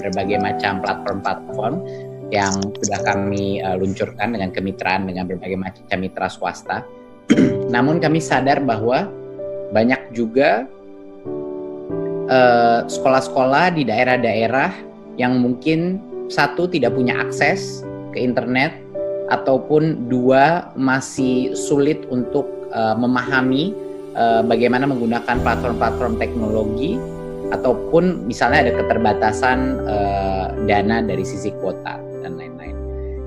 berbagai macam platform-platform yang sudah kami luncurkan dengan kemitraan dengan berbagai macam mitra swasta. Namun kami sadar bahwa banyak juga sekolah-sekolah di daerah-daerah yang mungkin satu tidak punya akses ke internet, ataupun dua masih sulit untuk memahami bagaimana menggunakan platform-platform teknologi, ataupun misalnya ada keterbatasan dana dari sisi kuota dan lain-lain.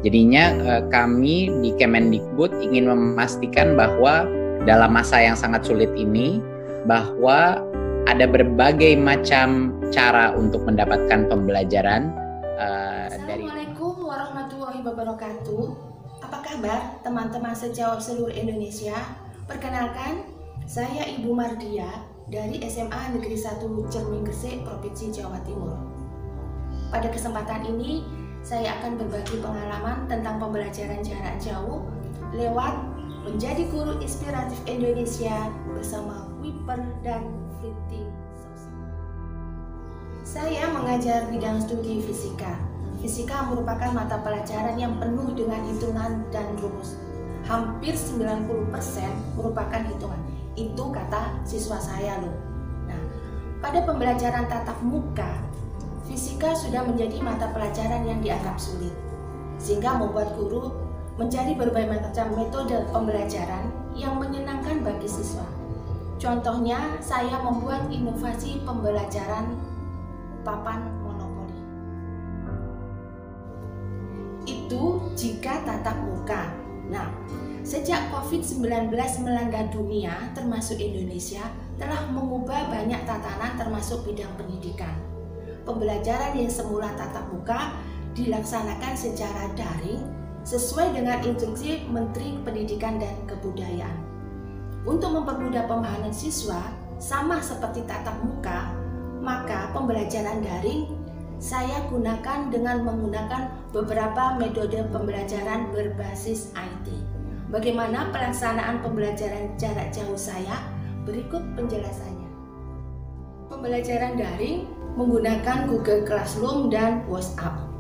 Jadinya kami di Kemendikbud ingin memastikan bahwa dalam masa yang sangat sulit ini, bahwa ada berbagai macam cara untuk mendapatkan pembelajaran dari. Assalamualaikum warahmatullahi wabarakatuh. Apa kabar teman-teman sejawat seluruh Indonesia? Perkenalkan, saya Ibu Mardia dari SMA Negeri 1 Cermin Gresik, Provinsi Jawa Timur. Pada kesempatan ini, saya akan berbagi pengalaman tentang pembelajaran jarak jauh lewat menjadi guru inspiratif Indonesia bersama Kuiper dan Fitting. Saya mengajar bidang studi fisika. Fisika merupakan mata pelajaran yang penuh dengan hitungan dan rumus. Hampir 90% merupakan hitungan. Itu kata siswa saya loh. Nah, pada pembelajaran tatap muka, fisika sudah menjadi mata pelajaran yang dianggap sulit, sehingga membuat guru mencari berbagai macam metode pembelajaran yang menyenangkan bagi siswa. Contohnya, saya membuat inovasi pembelajaran papan monopoli. Itu jika tatap muka. Nah, sejak COVID-19 melanda dunia, termasuk Indonesia, telah mengubah banyak tatanan termasuk bidang pendidikan. Pembelajaran yang semula tatap muka dilaksanakan secara daring sesuai dengan instruksi Menteri Pendidikan dan Kebudayaan. Untuk mempermudah pemahaman siswa, sama seperti tatap muka, maka pembelajaran daring saya gunakan dengan menggunakan beberapa metode pembelajaran berbasis IT. Bagaimana pelaksanaan pembelajaran jarak jauh saya? Berikut penjelasannya. Pembelajaran daring menggunakan Google Classroom dan WhatsApp.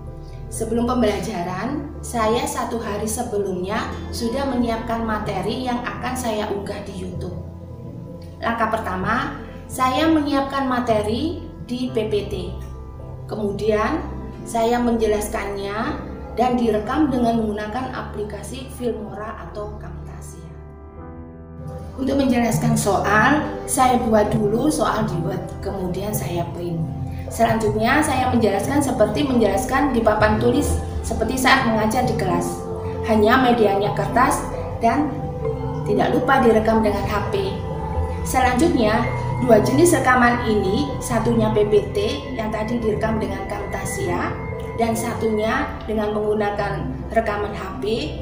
Sebelum pembelajaran, saya 1 hari sebelumnya sudah menyiapkan materi yang akan saya unggah di YouTube. Langkah pertama, saya menyiapkan materi di PPT. Kemudian, saya menjelaskannya dan direkam dengan menggunakan aplikasi Filmora atau Camtasia. Untuk menjelaskan soal, saya buat dulu soal di Word, kemudian saya print. Selanjutnya, saya menjelaskan seperti menjelaskan di papan tulis seperti saat mengajar di kelas. Hanya medianya kertas dan tidak lupa direkam dengan HP. Selanjutnya, 2 jenis rekaman ini, satunya PPT yang tadi direkam dengan Camtasia dan satunya dengan menggunakan rekaman HP,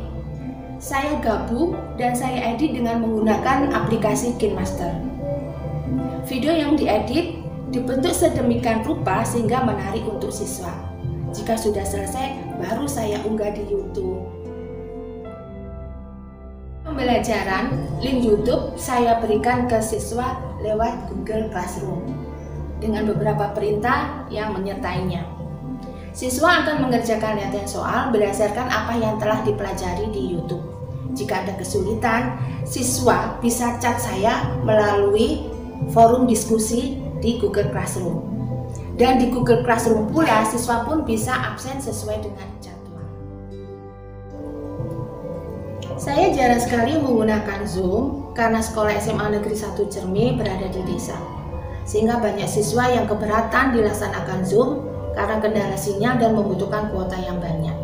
saya gabung dan saya edit dengan menggunakan aplikasi KineMaster. Video yang diedit dibentuk sedemikian rupa sehingga menarik untuk siswa. Jika sudah selesai, baru saya unggah di YouTube. Pembelajaran link YouTube saya berikan ke siswa lewat Google Classroom dengan beberapa perintah yang menyertainya. Siswa akan mengerjakan latihan soal berdasarkan apa yang telah dipelajari di YouTube. Jika ada kesulitan, siswa bisa chat saya melalui forum diskusi di Google Classroom. Dan di Google Classroom pula siswa pun bisa absen sesuai dengan jadwal. Saya jarang sekali menggunakan Zoom karena sekolah SMA Negeri 1 Cermin berada di desa. Sehingga banyak siswa yang keberatan dilaksanakan Zoom karena kendala sinyal dan membutuhkan kuota yang banyak.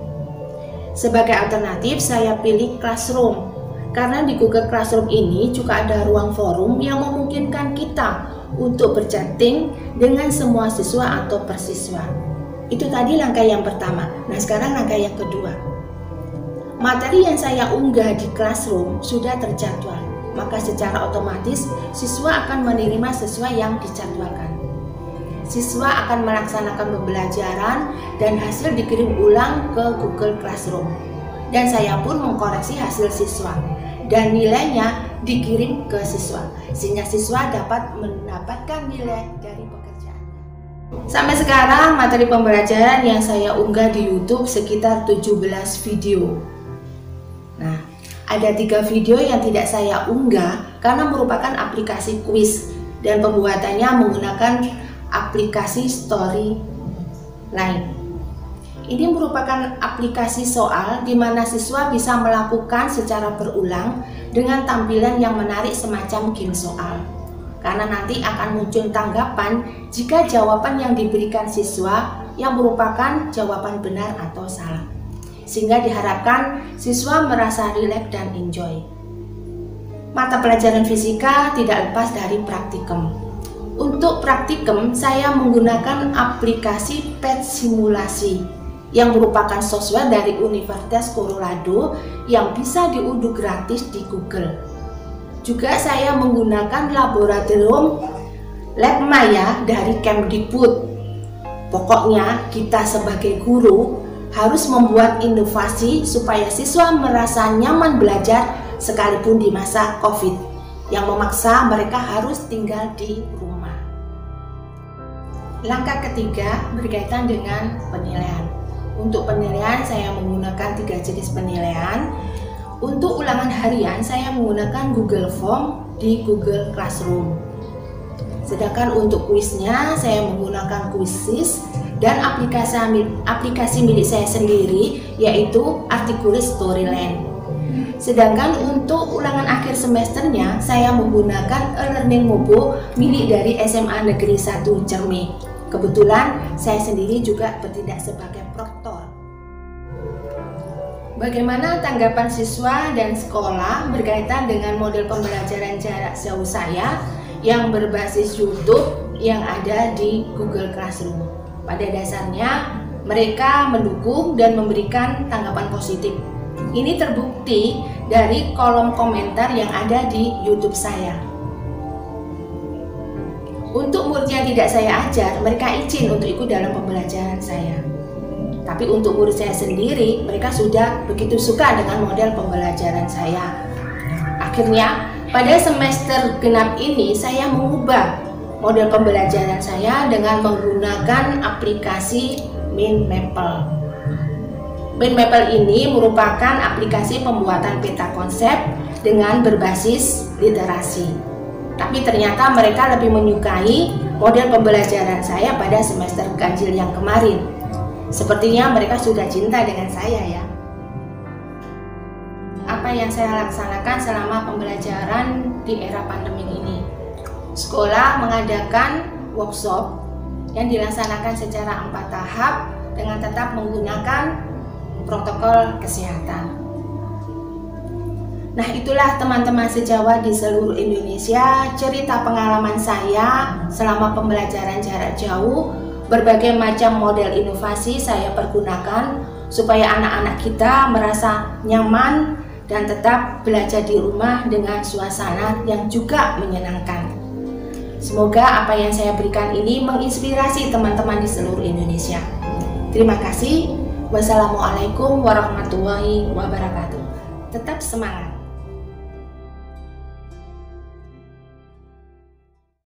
Sebagai alternatif, saya pilih Classroom karena di Google Classroom ini juga ada ruang forum yang memungkinkan kita untuk berchatting dengan semua siswa atau persiswa. Itu tadi langkah yang pertama. Nah, sekarang langkah yang kedua. Materi yang saya unggah di Classroom sudah terjadwal, maka secara otomatis siswa akan menerima sesuai yang dijadwalkan. Siswa akan melaksanakan pembelajaran dan hasil dikirim ulang ke Google Classroom. Dan saya pun mengkoreksi hasil siswa dan nilainya dikirim ke siswa, sehingga siswa dapat mendapatkan nilai dari pekerjaannya. Sampai sekarang materi pembelajaran yang saya unggah di YouTube sekitar 17 video. Nah, ada 3 video yang tidak saya unggah karena merupakan aplikasi kuis dan pembuatannya menggunakan aplikasi Storyline. Ini merupakan aplikasi soal di mana siswa bisa melakukan secara berulang dengan tampilan yang menarik semacam game soal. Karena nanti akan muncul tanggapan jika jawaban yang diberikan siswa yang merupakan jawaban benar atau salah. Sehingga diharapkan siswa merasa rileks dan enjoy. Mata pelajaran fisika tidak lepas dari praktikum. Untuk praktikum, saya menggunakan aplikasi PET Simulasi yang merupakan software dari Universitas Colorado yang bisa diunduh gratis di Google. Juga saya menggunakan laboratorium Lab Maya dari Kemdikbud. Pokoknya kita sebagai guru harus membuat inovasi supaya siswa merasa nyaman belajar sekalipun di masa COVID yang memaksa mereka harus tinggal di rumah. Langkah ketiga berkaitan dengan penilaian. Untuk penilaian saya menggunakan 3 jenis penilaian. Untuk ulangan harian saya menggunakan Google Form di Google Classroom. Sedangkan untuk kuisnya saya menggunakan Quizizz dan aplikasi milik saya sendiri yaitu Articulate Storyline. Sedangkan untuk ulangan akhir semesternya saya menggunakan e-learning Mobo milik dari SMA Negeri 1 Cermi. Kebetulan saya sendiri juga bertindak sebagai proktor. Bagaimana tanggapan siswa dan sekolah berkaitan dengan model pembelajaran jarak jauh saya yang berbasis YouTube yang ada di Google Classroom? Pada dasarnya mereka mendukung dan memberikan tanggapan positif. Ini terbukti dari kolom komentar yang ada di YouTube saya. Untuk murid yang tidak saya ajar, mereka izin untuk ikut dalam pembelajaran saya. Tapi untuk murid saya sendiri, mereka sudah begitu suka dengan model pembelajaran saya. Akhirnya, pada semester genap ini saya mengubah model pembelajaran saya dengan menggunakan aplikasi MindMapple. MindMapple ini merupakan aplikasi pembuatan peta konsep dengan berbasis literasi. Tapi ternyata mereka lebih menyukai model pembelajaran saya pada semester ganjil yang kemarin. Sepertinya mereka sudah cinta dengan saya ya. Apa yang saya laksanakan selama pembelajaran di era pandemi ini? Sekolah mengadakan workshop yang dilaksanakan secara 4 tahap dengan tetap menggunakan protokol kesehatan. Nah, itulah teman-teman sejawat di seluruh Indonesia cerita pengalaman saya selama pembelajaran jarak jauh. Berbagai macam model inovasi saya pergunakan supaya anak-anak kita merasa nyaman dan tetap belajar di rumah dengan suasana yang juga menyenangkan. Semoga apa yang saya berikan ini menginspirasi teman-teman di seluruh Indonesia. Terima kasih. Wassalamualaikum warahmatullahi wabarakatuh. Tetap semangat.